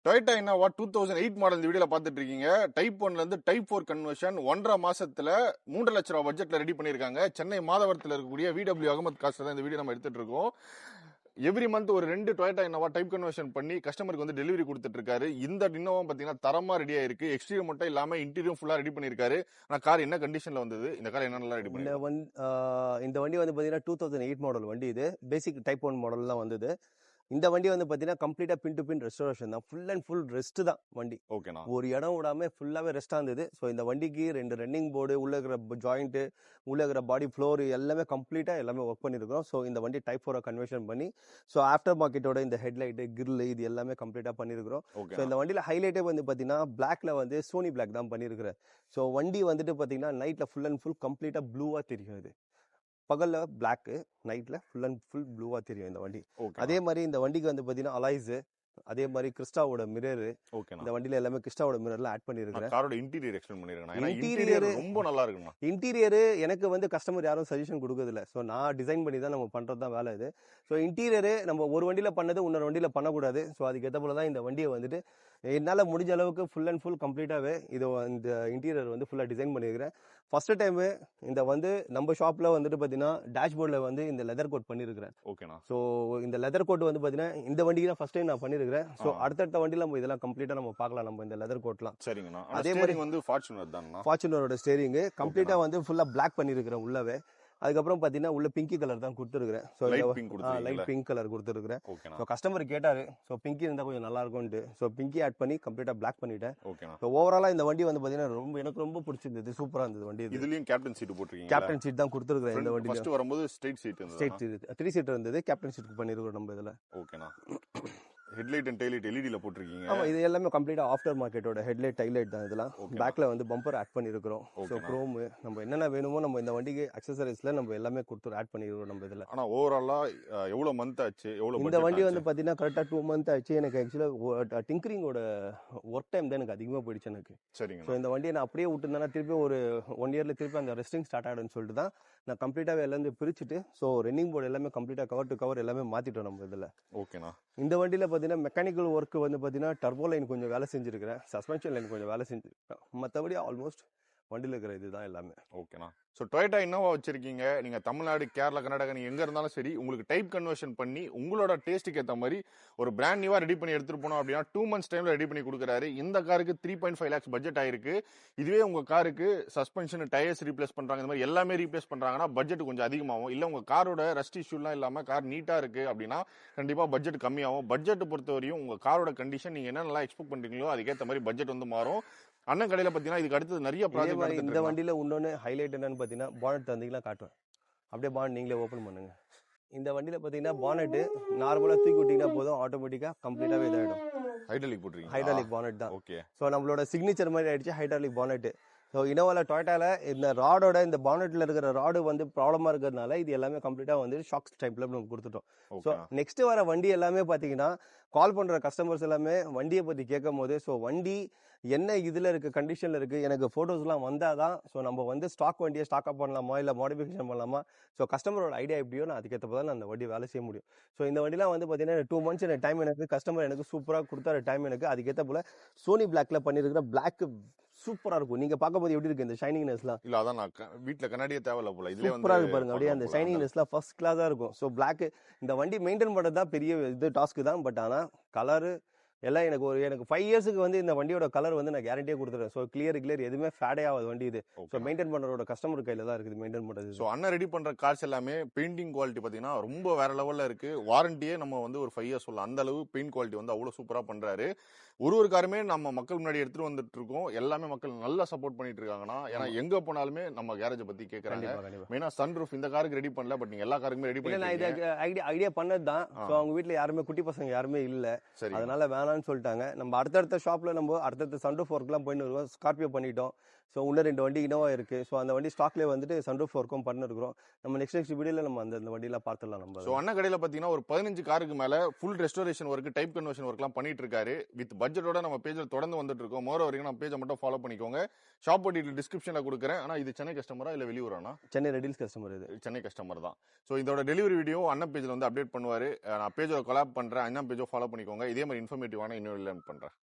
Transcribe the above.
Toyota Innova 2008 model இந்த வீடியோல பார்த்துட்டு இருக்கீங்க. டைப் 1ல இருந்து டைப் 4 கன்வர்ஷன் 1.5 மாசத்துல 3 லட்சம் ரூபாய் பட்ஜெட்ல ரெடி பண்ணிருக்காங்க. சென்னை மாதவரத்தில் இருக்கக்கூடிய VW அகமது காஸ்ல தான் இந்த வீடியோ நம்ம எடுத்துட்டு இருக்கோம். எவ்ரி மந்த் ஒரு 2 டொயோட்டா இன்னோவா டைப் கன்வர்ஷன் பண்ணி கஸ்டமருக்கு வந்து டெலிவரி கொடுத்துட்டு இருக்காரு. இந்த இன்னோவா பாத்தீங்கன்னா தரமா ரெடி ஆயிருக்கு. எக்ஸ்டீரியர் மட்டும் இல்லாம இன்டீரியரும் ஃபுல்லா ரெடி பண்ணிருக்காரு. ஆனா கார் என்ன கண்டிஷன்ல வந்தது, இந்த கார் என்னென்னலாம் ரெடி பண்ணிருக்காங்க? இந்த வண்டி வந்து பார்த்தீங்கன்னா 2008 மாடல் வண்டி. இது பேசிக் டைப் 1 மாடல்லாம் வந்தது. இந்த வண்டி வந்து பார்த்தீங்கன்னா கம்ப்ளீட்டாக பின் டு பின் ரெஸ்டோரேஷன் தான். ஃபுல் அண்ட் ஃபுல் ரெஸ்ட் தான் வண்டி. ஓகேண்ணா. ஒரு இடம் விடாம ஃபுல்லாகவே ரெஸ்ட்டாக இருந்தது. ஸோ இந்த வண்டிக்கு 2 ரன்னிங் போர்டு, உள்ள இருக்கிற ஜாயிண்ட்டு, உள்ள இருக்கிற பாடி ஃப்ளோர் எல்லாமே கம்ப்ளீட்டாக எல்லாமே ஒர்க் பண்ணியிருக்கிறோம். ஸோ இந்த வண்டி டைப் 4 கன்வர்ஷன் பண்ணி ஸோ ஆஃப்டர் மார்க்கெட்டோட இந்த ஹெட்லைட்டு, கிரில் இது எல்லாமே கம்ப்ளீட்டாக பண்ணியிருக்கிறோம். ஸோ இந்த வண்டியில் ஹைலைட்டே வந்து பார்த்தீங்கன்னா பிளாக்ல வந்து சோனி பிளாக் தான் பண்ணியிருக்கிறேன். ஸோ வண்டி வந்துட்டு பார்த்தீங்கன்னா நைட்டில் ஃபுல் அண்ட் ஃபுல் கம்ப்ளீட்டாக ப்ளூவாக தெரியாது. பகல்ல பிளாக்கு, நைட்ல ஃபுல் அண்ட் ஃபுல் ப்ளூவா தெரியும் இந்த வண்டி. அதே மாதிரி இந்த வண்டிக்கு வந்து பாத்தீங்கன்னா அலாய்ஸ், அதே மாதிரி கிறிஸ்டாவோட மிரர், இந்த வண்டியில எல்லாமே கிறிஸ்டாவோட மிரர்ல ஆட் பண்ணிருக்கேன். காரோட இன்டீரியர் எக்ஸ்பிளைன் பண்ணிருக்கேன். ஏன்னா இன்டீரியர் ரொம்ப நல்லா இருக்குண்ணா. இன்டீரியர் எனக்கு வந்து கஸ்டமர் யாரும் சஜஷன் கொடுக்கறது இல்ல. ஸோ நான் டிசைன் பண்ணி தான் நம்ம பண்றது தான் வேலை இது. ஸோ இன்டீரியர் நம்ம ஒரு வண்டியில பண்ணது இன்னொரு வண்டியில பண்ணக்கூடாது. ஸோ அதுக்கு ஏற்ற போல தான் இந்த வண்டியை வந்துட்டு என்னால் முடிஞ்ச அளவுக்கு ஃபுல் அண்ட் ஃபுல் கம்ப்ளீட்டாகவே இது இந்த இன்டீரியர் வந்து ஃபுல்லாக டிசைன் பண்ணியிருக்கிறேன். ஃபர்ஸ்ட் டைமு இந்த வந்து நம்ம ஷாப்பில் வந்துட்டு பார்த்தீங்கன்னா டேஷ்போர்டில் வந்து இந்த லெதர் கோட் பண்ணியிருக்கிறேன். ஓகேண்ணா. ஸோ இந்த லெதர் கோட் வந்து பார்த்தீங்கன்னா இந்த வண்டிக்கு தான் ஃபர்ஸ்ட் டைம் நான் பண்ணியிருக்கிறேன். ஸோ அடுத்தடுத்த வண்டியில் நம்ம இதெல்லாம் கம்ப்ளீட்டாக நம்ம பார்க்கலாம் நம்ம இந்த லெதர் கோட்லாம். சரிங்கண்ணா. அதே மாதிரி வந்து ஃபார்ச்சுனர் தான். ஃபார்ச்சுனரோட ஸ்டேரிங்கு கம்ப்ளீட்டாக வந்து ஃபுல்லாக பிளாக் பண்ணியிருக்கிறேன் உள்ளவே. அதுக்கப்புறம் பார்த்தீங்கன்னா உள்ள பிங்கி கலர் தான் கொடுத்துருக்கிறேன். ஸோ லைட் பிங்க் கலர் கொடுத்துருக்கிறேன். ஸோ கஸ்டமர் கேட்டாரு, ஸோ பிங்கி இருந்தால் கொஞ்சம் நல்லா இருக்கும்ட்டு ஸோ பிங்கி ஆட் பண்ணி கம்ப்ளீட்டாக பிளாக் பண்ணிட்டேன். ஸோ ஓவராலாக இந்த வண்டி வந்து பார்த்தீங்கன்னா எனக்கு ரொம்ப பிடிச்சிருந்தது. சூப்பராக இருந்தது வண்டி. இதுலயும் கேப்டன் சீட் போட்டிருக்கீங்க. கேப்டன் சீட் தான் கொடுத்துருக்கிறேன் இந்த வண்டி. ஃபர்ஸ்ட் வரும்போது ஸ்ட்ரைட் சீட் 3 சீட் இருந்தது. கேப்டன் சீட் பண்ணிருக்கோம் நம்ம இதில். ஓகேண்ணா. ஹெட்லைட் அண்ட் டைலைட் எல்இடில போட்டிருக்கீங்க. ஆமா, இது எல்லாமே கம்ப்ளீட்டா ஆஃப்டர் மார்க்கெட்டோட ஹெட்லைட் டைலைட் தான் இதெல்லாம். பேக்ல வந்து பம்பர் ஆட் பண்ணிருக்கிறோம். ஸோ குரோம் நம்ம என்னென்ன வேணுமோ நம்ம இந்த வண்டிக்கு அக்சசரிஸ்ல நம்ம எல்லாமே கொடுத்து ஆட் பண்ணிருக்கோம் நம்ம இதுல. ஆனா ஓவராலா எவ்வளவு மந்த் ஆச்சு, எவ்வளவு இந்த வண்டி வந்து பாத்தீங்கன்னா கரெக்டா 2 மந்த் ஆச்சு. எனக்கு ஆக்சுவலா டிங்கரிங்கோட ஒர்க் டைம் தான் எனக்கு அதிகமா போயிடுச்சு எனக்கு. சரிங்க. ஸோ இந்த வண்டியை நான் அப்படியே விட்டுருந்தேன்னா திருப்பி ஒரு 1 இயர்ல திருப்பி அந்த ரெஸ்டிங் ஸ்டார்ட் ஆகிடும்னு சொல்லிட்டு தான் நான் கம்ப்ளீட்டாவே எல்லாமே பிரிச்சுட்டு ஸோ ரன்னிங் போர்டு எல்லாமே கம்ப்ளீட்டா கவர் டு கவர் எல்லாமே மாத்திட்டோம் நம்ம இதுல. ஓகேண்ணா. இந்த வண்டியில பாத்தீங்கன்னா மெக்கானிக்கல் ஒர்க் வந்து பாத்தீங்கன்னா டர்போ லைன் கொஞ்சம் வேலை செஞ்சிருக்கிறேன், சஸ்பென்ஷன் லைன் கொஞ்சம் வேலை செஞ்சிருக்கேன். மற்றபடி ஆல்மோஸ்ட் வண்டியில் இருக்கிற இதுதான் எல்லாமே. ஓகேண்ணா. ஸோ டொயோட்டா இன்னோவா வச்சிருக்கீங்க. நீங்க தமிழ்நாடு, கேரளா, கர்நாடகா நீங்க எங்க இருந்தாலும் சரி உங்களுக்கு டைப் கன்வர்ஷன் பண்ணி உங்களோட டேஸ்ட்டுக்கு ஏற்ற மாதிரி ஒரு பிராண்ட் நியூவா ரெடி பண்ணி எடுத்துட்டு போனோம் அப்படின்னா 2 months டைம்ல ரெடி பண்ணி கொடுக்குறாரு. இந்த காருக்கு 3.5 lakhs பட்ஜெட் ஆயிருக்கு. இதுவே உங்க காருக்கு சஸ்பென்ஷன், டயர்ஸ் ரீப்ளேஸ் பண்றாங்க, இந்த மாதிரி எல்லாமே ரீப்ளேஸ் பண்றாங்கன்னா பட்ஜெட் கொஞ்சம் அதிகமாகும். இல்ல உங்க காரோட ரஸ்ட் இஷ்யூலாம் இல்லாம கார் நீட்டா இருக்கு அப்படின்னா கண்டிப்பா பட்ஜெட் கம்மியாகும். பட்ஜெட் பொறுத்தவரையும் உங்க காரோட கண்டிஷன் நீங்க என்னென்னலாம் எக்ஸ்பெக்ட் பண்றீங்களோ அதுக்கேற்ற மாதிரி பட்ஜெட் வந்து மாறும். அண்ணன் கடையில பாத்தீங்கன்னா இதுக்கு அடுத்து நிறைய ப்ராஜெக்ட். இந்த வண்டியில இன்னொன்னு ஹைலைட் என்னன்னு பாத்தீங்கன்னா பானட் தந்தீங்களா காட்டுவேன். அப்படியே பானட் நீங்களே ஓபன் பண்ணுங்க. இந்த வண்டியில பாத்தீங்கன்னா பானட் நார்மலா தூக்கி விட்டீங்கன்னா போதும், ஆட்டோமேட்டிக்கா கம்ப்ளீட்டாவே இதாயிடும். ஹைட்ராலிக் போட்டுருக்கீங்க. ஹைட்ராலிக் பானட் தான். ஓகே. ஸோ நம்மளோட சிக்னேச்சர் மாதிரி ஆயிடுச்சு ஹைட்ராலிக் பானட். ஸோ இனோவால டொயோட்டால இந்த ராடோட இந்த பானட்ல இருக்கிற ராடு வந்து ப்ராப்ளமா இருக்கிறதுனால இது எல்லாமே கம்ப்ளீட்டா வந்து ஷாக்ஸ் டைப்ல நம்ம கொடுத்துட்டோம். ஸோ நெக்ஸ்ட் வர வண்டி எல்லாமே பாத்தீங்கன்னா கால் பண்ற கஸ்டமர்ஸ் எல்லாமே வண்டியை பத்தி கேட்கும் போது ஸோ வண்டி என்ன இதுல இருக்கு, கண்டிஷன்ல இருக்கு, எனக்கு போட்டோஸ்லாம் வந்தாதான் ஸோ நம்ம வந்து ஸ்டாக் வண்டியை ஸ்டாக்அப் பண்ணலாமா இல்லை மாடிஃபிகேஷன் பண்ணலாமா, ஸோ கஸ்டமரோட ஐடியா எப்படியோ நான் அதுக்கேற்ற போது நான் அந்த வண்டி வேலை செய்ய முடியும். ஸோ இந்த வண்டிலாம் வந்து பார்த்தீங்கன்னா 2 months எனக்கு டைம், எனக்கு கஸ்டமர் எனக்கு சூப்பராக கொடுத்தாரு டைம். எனக்கு அதுக்கேற்ற போல சோனி பிளாக்ல பண்ணிருக்கிற பிளாக் சூப்பரா இருக்கும். நீங்க பார்க்கும்போது எப்படி இருக்கு இந்த ஷைனிங்னஸ்லாம்? இல்ல அதான் நான் வீட்ல கண்ணாடியே தேவையில்ல போல. இதுல சூப்பரா இருக்கு பாருங்க. அப்படியே அந்த ஷைனிங்னஸ்லாம் ஃபர்ஸ்ட் கிளாஸா இருக்கும். ஸோ பிளாக் இந்த வண்டி மெயின்டைன் பண்றது தான் பெரிய இது டாஸ்க் தான். பட் ஆனா கலரு எல்லாம் எனக்கு 5 இயர்ஸ்க்கு வந்து இந்த வண்டியோட கலர் வந்து நான் கேரண்டியே கொடுத்துறேன். ஸோ கிளியர் எதுவுமே ஃபேடே ஆகாது வண்டி இது. ஸோ மெயின்டைன் பண்றதோட கஸ்டமர் கையில தான் இருக்குது மெயின்டைன் பண்றது. ஸோ அண்ணன் ரெடி பண்ற கார்ஸ் எல்லாமே பெயிண்டிங் குவாலிட்டி பாத்தீங்கன்னா ரொம்ப வேற லெவல்ல இருக்கு. வாரண்டியே நம்ம வந்து ஒரு 5 years சொல்லலாம். அந்த அளவு பெயிண்ட் குவாலிட்டி வந்து அவ்வளவு சூப்பரா பண்றாரு. ஒரு காருமே நம்ம மக்கள் முன்னாடி எடுத்துட்டு வந்துட்டு இருக்கோம். எல்லாமே மக்கள் நல்லா சப்போர்ட் பண்ணிட்டு இருக்காங்கன்னா, ஏன்னா எங்க போனாலுமே நம்ம கேரேஜ் பத்தி கேக்குறாங்க. மெயினா சன்ரூஃப் இந்த காருக்கு ரெடி பண்ணல, பட் நீங்க எல்லா காருக்குமே ரெடி பண்ணி. நான் இது ஐடியா பண்ணது தான். ஸோ அவங்க வீட்டுல யாருமே குட்டி பசங்க யாருமே இல்ல, அதனால வேணாம்னு சொல்லிட்டாங்க. நம்ம அடுத்தடுத்த ஷாப்ல நம்ம அடுத்தடுத்த சன்ரூஃப் ஒர்க்லாம் போயிட்டு வருவோம். ஸ்கார்பியோ பண்ணிட்டோம், ஸோ இன்னும் 2 வண்டி இனோவா இருக்கு. ஸோ அந்த வண்டி ஸ்டாக்லேயே வந்துட்டு சன்ரூஃப் ஒர்க்கும் பண்ணிருக்கிறோம். நம்ம நெக்ஸ்ட் வீடியோல நம்ம அந்த வண்டியெல்லாம் பார்த்துடலாம் நம்ம. ஸோ அண்ணன் கடையில் பார்த்தீங்கன்னா ஒரு 15 காருக்கு மேலே full restoration work, type conversion ஒர்க்லாம் பண்ணிட்டு இருக்காரு. வித் பட்ஜெட்டோட நம்ம பேஜில் தொடர்ந்து வந்துட்டு இருக்கோம். மோர் வரைக்கும் நம்ம பேஜை மட்டும் ஃபாலோ பண்ணிக்கோங்க. ஷாப் டீட்டெயில் டிஸ்கிரிப்ஷனில் கொடுக்குறேன். ஆனால் இது சென்னை கஸ்டமரா இல்லை வெளியூரானா? சென்னை ரெடில்ஸ் கஸ்டமர் இது. சென்னை கஸ்டமர் தான். ஸோ இதோட டெலிவரி வீடியோ அண்ணன் பேஜில் வந்து அப்டேட் பண்ணுவார். நான் பேஜோட கொலாப் பண்ணுறேன். அண்ணன் பேஜோ ஃபாலோ பண்ணிக்கோங்க. இதே மாதிரி இன்ஃபர்மேட்டிவான இன்னும் லேர்ன் பண்ணுறேன்.